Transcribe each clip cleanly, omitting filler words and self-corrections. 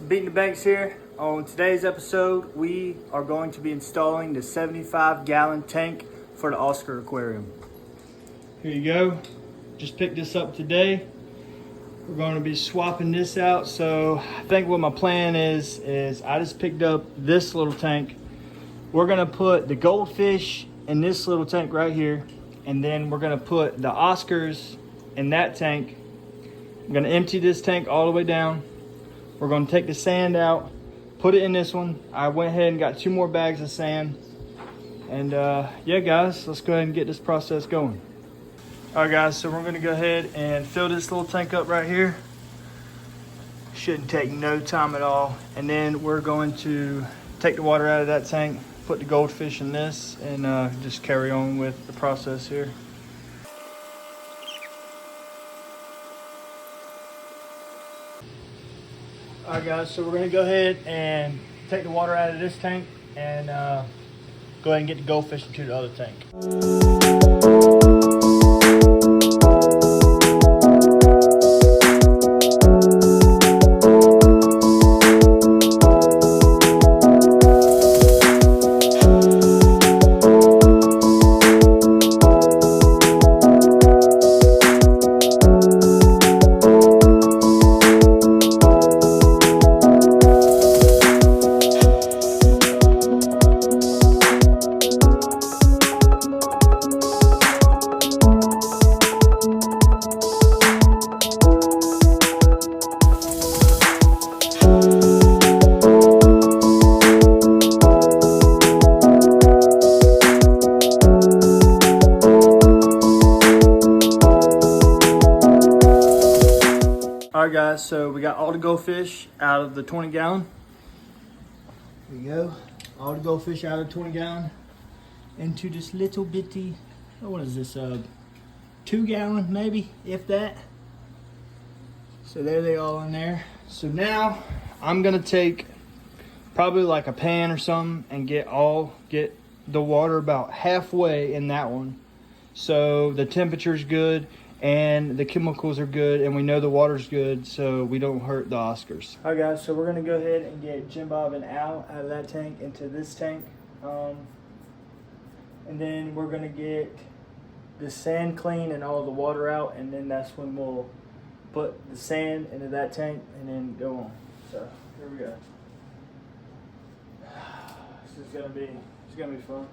Beating the Banks here. On today's episode, we are going to be installing the 75-gallon tank for the Oscar aquarium. Here you go. Just picked this up today. We're going to be swapping this out. So I think what my plan is I just picked up this little tank. We're going to put the goldfish in this little tank right here, and then we're going to put the Oscars in that tank. I'm going to empty this tank all the way down. We're going to take the sand out, put it in this one. I went ahead and got 2 more bags of sand. And yeah, guys, let's go ahead and get this process going. All right, guys, so we're going to go ahead and fill this little tank up right here. Shouldn't take no time at all. And then we're going to take the water out of that tank, put the goldfish in this, and just carry on with the process here. All right, guys, so we're going to go ahead and take the water out of this tank and go ahead and get the goldfish into the other tank. Alright, guys, so we got all the goldfish out of the 20 gallon. There you go. All the goldfish out of the 20 gallon into this little bitty, what is this, 2 gallon maybe, if that. So there they all in there. So now I'm gonna take probably like a pan or something and get the water about halfway in that one. So the temperature's good and the chemicals are good, and we know the water's good, so we don't hurt the Oscars. All right, guys, so we're gonna go ahead and get Jim Bob and Al out of that tank into this tank. And then we're gonna get the sand clean and all the water out, and then that's when we'll put the sand into that tank and then go on. So here we go. This is gonna be fun.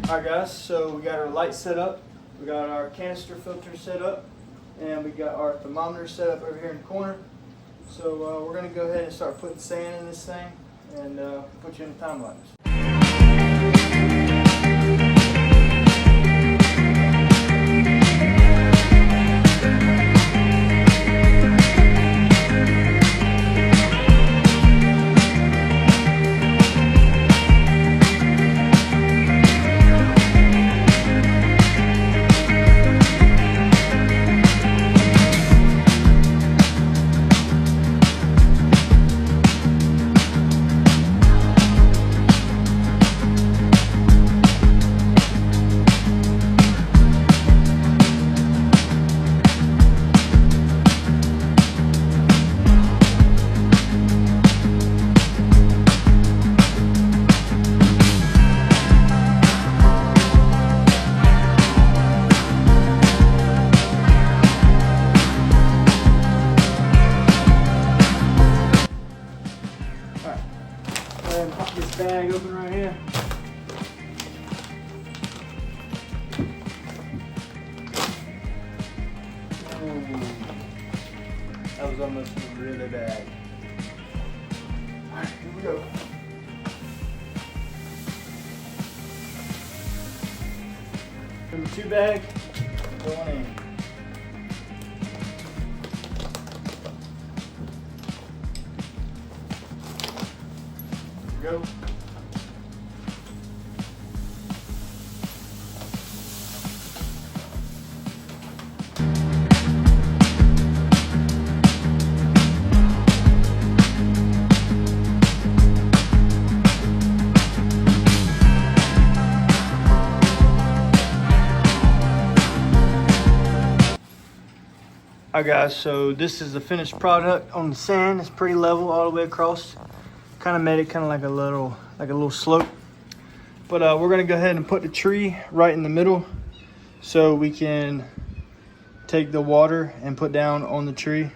Alright, guys, so we got our lights set up, we got our canister filter set up, and we got our thermometer set up over here in the corner. So we're going to go ahead and start putting sand in this thing and put you in a time lapse. And pop this bag open right here. That was almost really bad. Alright, here we go. Number 2 bag going in. go. Alright guys, so this is the finished product on the sand. It's pretty level all the way across. Kind of made it kind of like a little slope. But we're gonna go ahead and put the tree right in the middle so we can take the water and put down on the tree.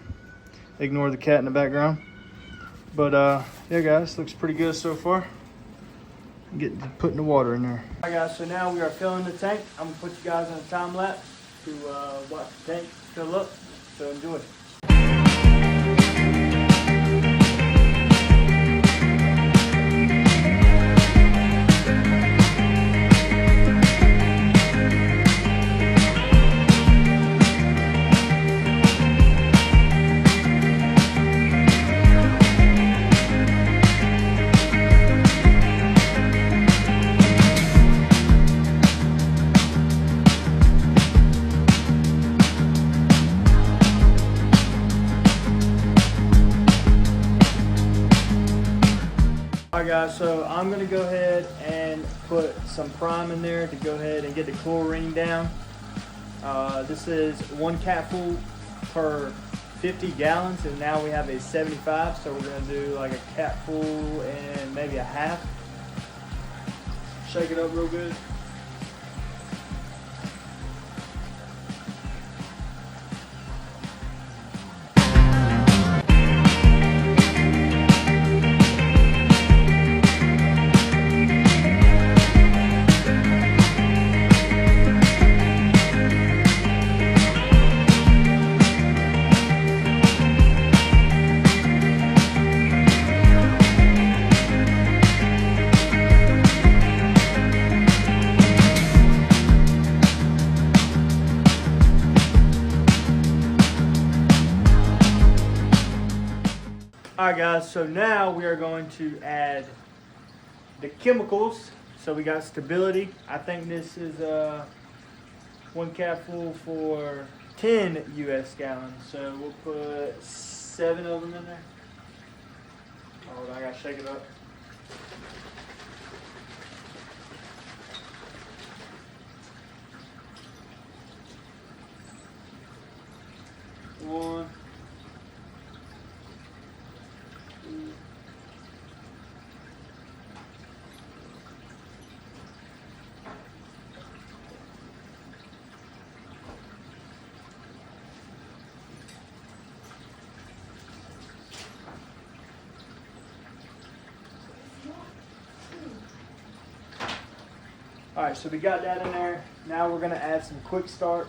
Ignore the cat in the background. But yeah guys, looks pretty good so far. Get to putting the water in there. Alright guys, so now we are filling the tank. I'm gonna put you guys on a time lapse to watch the tank fill up. So enjoy. Alright guys, so I'm going to go ahead and put some prime in there to go ahead and get the chlorine down. This is 1 capful per 50 gallons, and now we have a 75, so we're going to do like a capful and maybe a half. Shake it up real good. Alright guys, so now we are going to add the chemicals. So we got stability. I think this is 1 capful for 10 US gallons. So we'll put 7 of them in there. Hold on, I gotta shake it up. One. Alright, so we got that in there. Now we're going to add some quick start,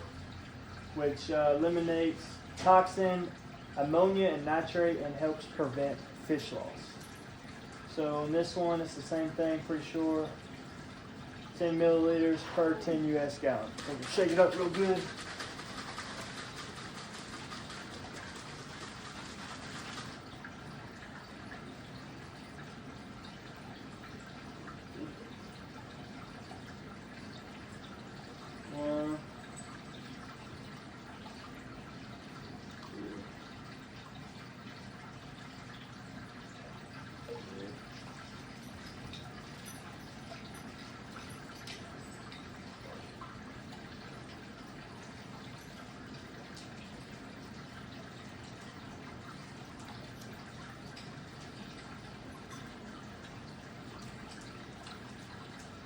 which eliminates toxin, ammonia, and nitrate, and helps prevent fish loss. So on this one, it's the same thing, pretty sure. 10 milliliters per 10 US gallons. So we'll shake it up real good.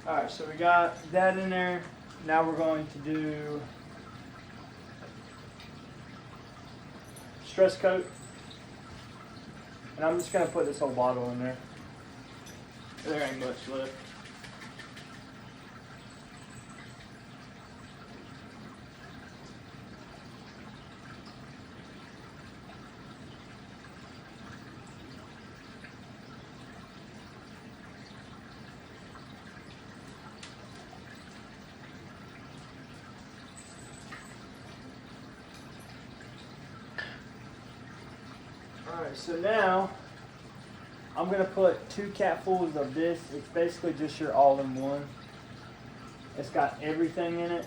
Alright, so we got that in there. Now we're going to do stress coat. And I'm just going to put this whole bottle in there. There ain't much left. Alright, so now I'm gonna put 2 capfuls of this. It's basically just your all-in-one. It's got everything in it,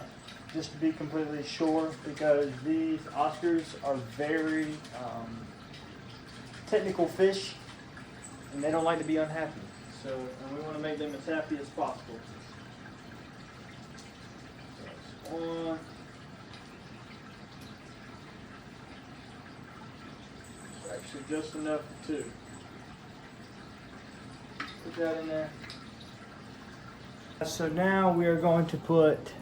just to be completely sure, because these Oscars are very technical fish, and they don't like to be unhappy. So, and we want to make them as happy as possible. So that's 1. It's actually just enough for 2. Put that in there. So now we are going to put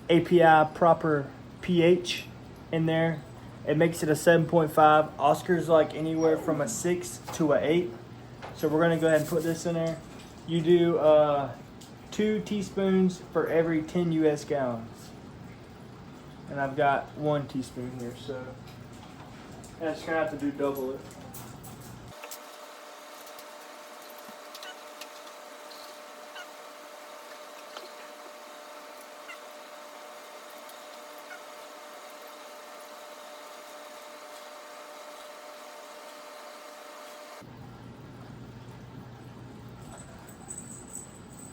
API proper pH in there. It makes it a 7.5. Oscar's like anywhere from a 6 to a 8. So we're gonna go ahead and put this in there. You do 2 teaspoons for every 10 US gallons. And I've got 1 teaspoon here, so I'm just gonna have to do double it.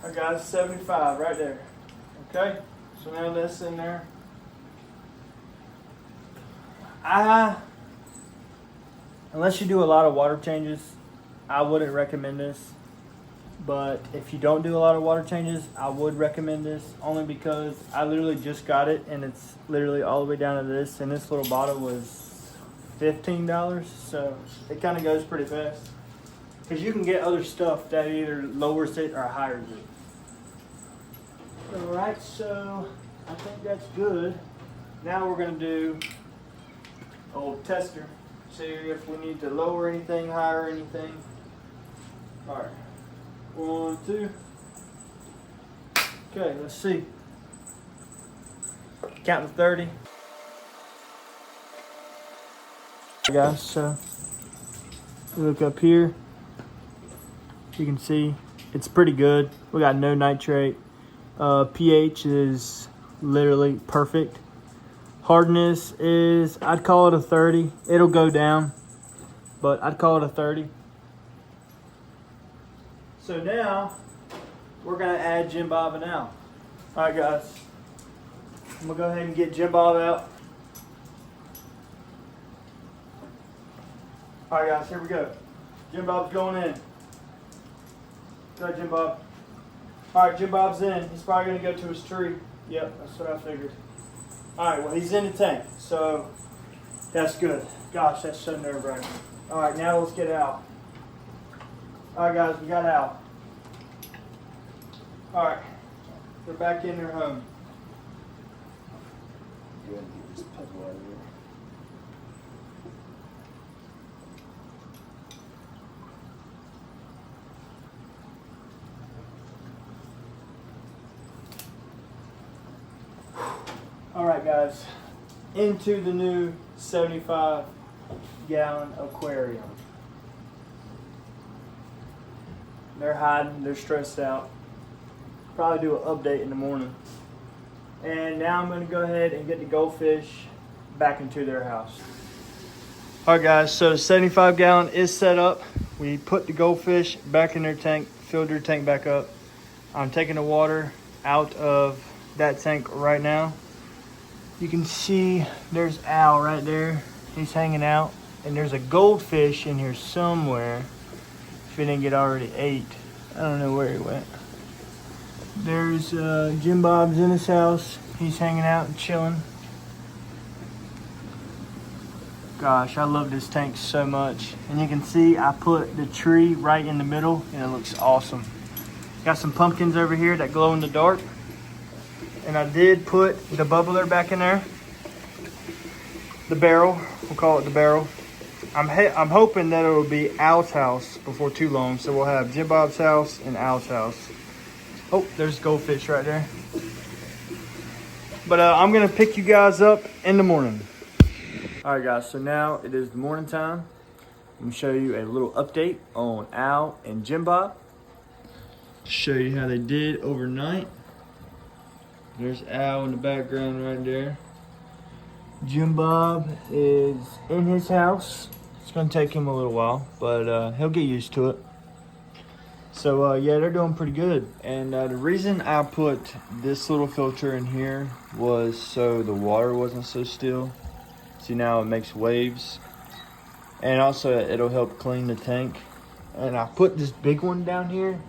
I got 75 right there. Okay, so now that's in there. Unless you do a lot of water changes, I wouldn't recommend this. But if you don't do a lot of water changes, I would recommend this, only because I literally just got it and it's literally all the way down to this, and this little bottle was $15, so it kind of goes pretty fast. Because you can get other stuff that either lowers it or higher it. Alright, so I think that's good. Now we're going to do a little tester. See if we need to lower anything, higher anything. Alright. 1, 2. Okay, let's see. Counting to 30. Hey guys, so look up here. You can see it's pretty good. We got no nitrate. pH is literally perfect. Hardness is, I'd call it a 30. It'll go down, but I'd call it a 30. So now we're gonna add Jim Bob and Al. All right, guys. I'm gonna go ahead and get Jim Bob out. All right, guys, here we go. Jim Bob's going in. Go ahead, Jim Bob. All right, Jim Bob's in. He's probably gonna go to his tree. Yep, that's what I figured. All right, well, he's in the tank, so that's good. Gosh, that's so nerve-wracking. All right, now let's get Al. All right, guys, we got Al. All right, they're back in their home. Good, just put it right here. All right, guys, into the new 75-gallon aquarium. They're hiding, they're stressed out. Probably do an update in the morning. And now I'm gonna go ahead and get the goldfish back into their house. All right, guys, so the 75-gallon is set up. We put the goldfish back in their tank, filled their tank back up. I'm taking the water out of that tank right now. You can see there's Al right there. He's hanging out. And there's a goldfish in here somewhere. If he didn't get already ate. I don't know where he went. There's Jim Bob's in his house. He's hanging out and chilling. Gosh, I love this tank so much. And you can see I put the tree right in the middle and it looks awesome. Got some pumpkins over here that glow in the dark. And I did put the bubbler back in there. The barrel, we'll call it the barrel. I'm hoping that it will be Al's house before too long. So we'll have Jim Bob's house and Al's house. Oh, there's goldfish right there. But I'm gonna pick you guys up in the morning. All right, guys, so now it is the morning time. I'm gonna show you a little update on Al and Jim Bob. Show you how they did overnight. There's Al in the background right there. Jim Bob is in his house. It's gonna take him a little while, but he'll get used to it. So yeah, they're doing pretty good. And the reason I put this little filter in here was so the water wasn't so still. See, now it makes waves. And also it'll help clean the tank. And I put this big one down here,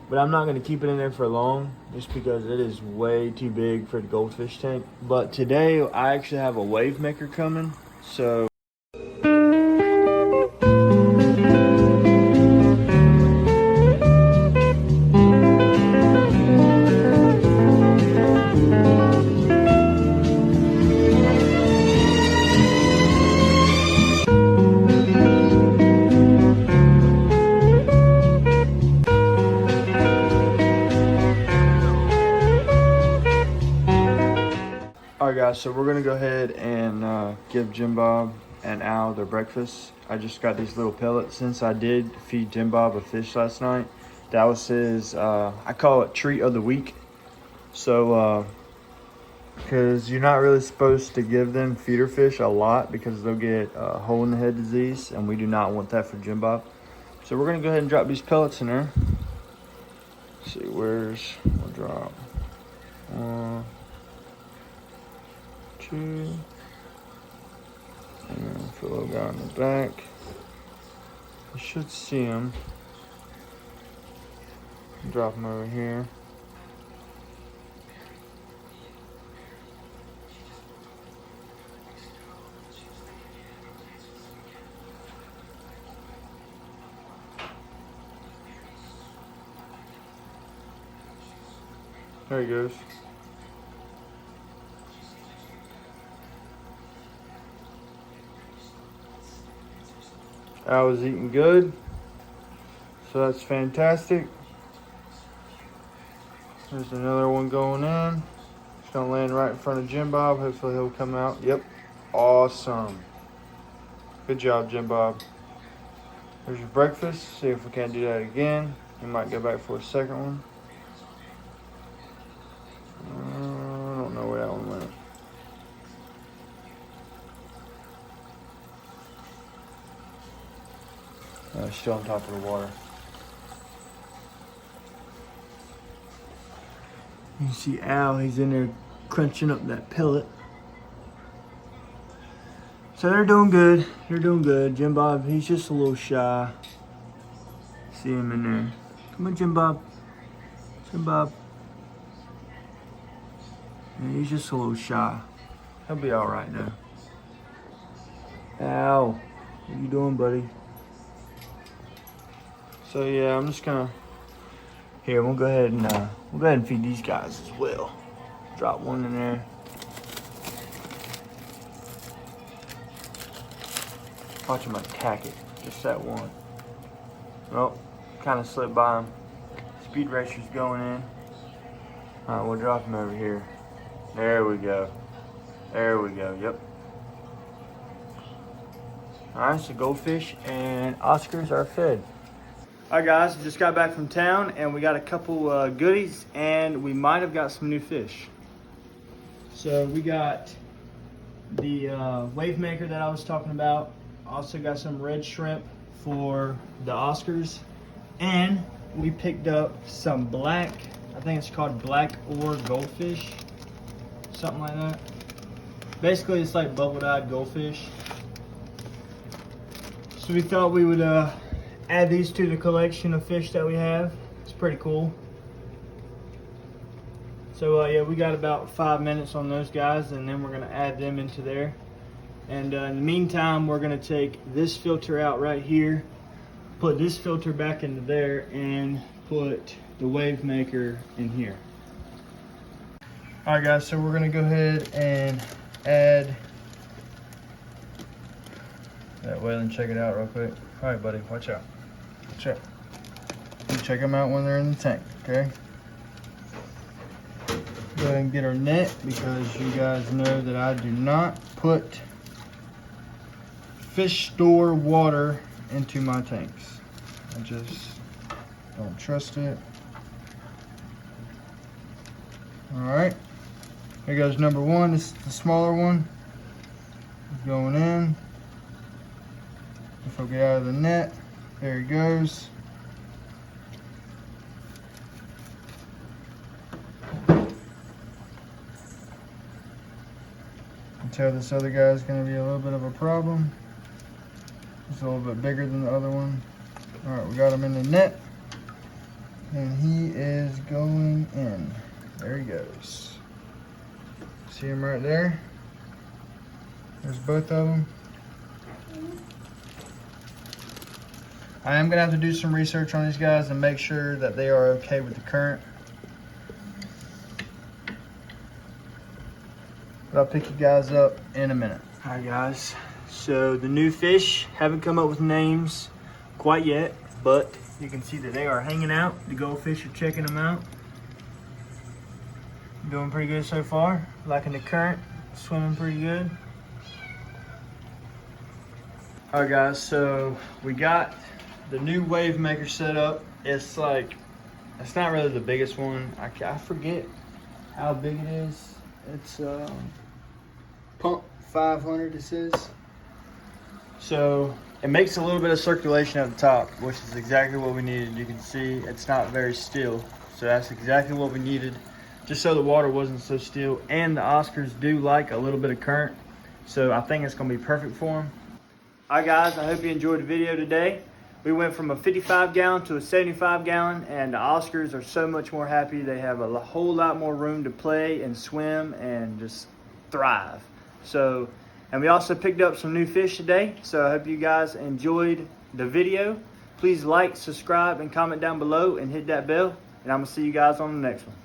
but I'm not gonna keep it in there for long just because it is way too big for the goldfish tank. But today I actually have a wave maker coming. So alright guys, so we're gonna go ahead and give Jim Bob and Al their breakfast. I just got these little pellets since I did feed Jim Bob a fish last night. That was his, I call it treat of the week. So, because you're not really supposed to give them feeder fish a lot because they'll get hole in the head disease, and we do not want that for Jim Bob. So we're gonna go ahead and drop these pellets in there. Let's see, we'll drop 1, 2, and then put a little guy in the back. You should see him. Drop him over here. There he goes. I was eating good, so that's fantastic. There's another one going in. It's gonna land right in front of Jim Bob. Hopefully he'll come out. Yep, awesome. Good job, Jim Bob. There's your breakfast. See if we can't do that again. We might go back for a second one. I don't know where that one went. Still on top of the water. You see Al, he's in there crunching up that pellet. So they're doing good. They're doing good. Jim Bob, he's just a little shy. See him in there. Come on, Jim Bob. Jim Bob. Yeah, he's just a little shy. He'll be all right now. Al, what are you doing, buddy? So yeah, I'm just gonna, here, we'll go ahead and feed these guys as well. Drop one in there. Watch him attack it, just that one. Oh, kind of slipped by him. Speed racer's going in. All right, we'll drop him over here. There we go. There we go, yep. All right, so goldfish and Oscars are fed. All right, guys, just got back from town and we got a couple goodies and we might have got some new fish. So we got the wave maker that I was talking about. Also got some red shrimp for the Oscars. And we picked up some black, I think it's called black ore goldfish. Something like that. Basically, it's like bubble-dyed goldfish. So we thought we would add these to the collection of fish that we have. It's pretty cool. So yeah, we got about 5 minutes on those guys, and then we're gonna add them into there. And in the meantime, we're gonna take this filter out right here, put this filter back into there, and put the wave maker in here. All right, guys, so we're gonna go ahead and add that whale and check it out real quick. All right, buddy, watch out. Watch out. You check them out when they're in the tank, okay? Go ahead and get our net because you guys know that I do not put fish store water into my tanks. I just don't trust it. All right, here goes number one. This is the smaller one. It's going in. If I get out of the net, there he goes. tell this other guy is going to be a little bit of a problem. He's a little bit bigger than the other one. All right, we got him in the net, and he is going in. There he goes. See him right there? There's both of them. I am gonna have to do some research on these guys and make sure that they are okay with the current. But I'll pick you guys up in a minute. All right, guys. So the new fish haven't come up with names quite yet, but you can see that they are hanging out. The goldfish are checking them out. Doing pretty good so far. Liking the current, swimming pretty good. All right, guys. So we got the new wave maker set up. It's like, it's not really the biggest one. I forget how big it is. It's pump 500 it says. So it makes a little bit of circulation at the top, which is exactly what we needed. You can see it's not very still. So that's exactly what we needed, just so the water wasn't so still. And the Oscars do like a little bit of current. So I think it's gonna be perfect for them. All right, guys, I hope you enjoyed the video today. We went from a 55 gallon to a 75 gallon, and the Oscars are so much more happy. They have a whole lot more room to play and swim and just thrive. So, and we also picked up some new fish today. So I hope you guys enjoyed the video. Please like, subscribe, and comment down below and hit that bell. And I'm gonna see you guys on the next one.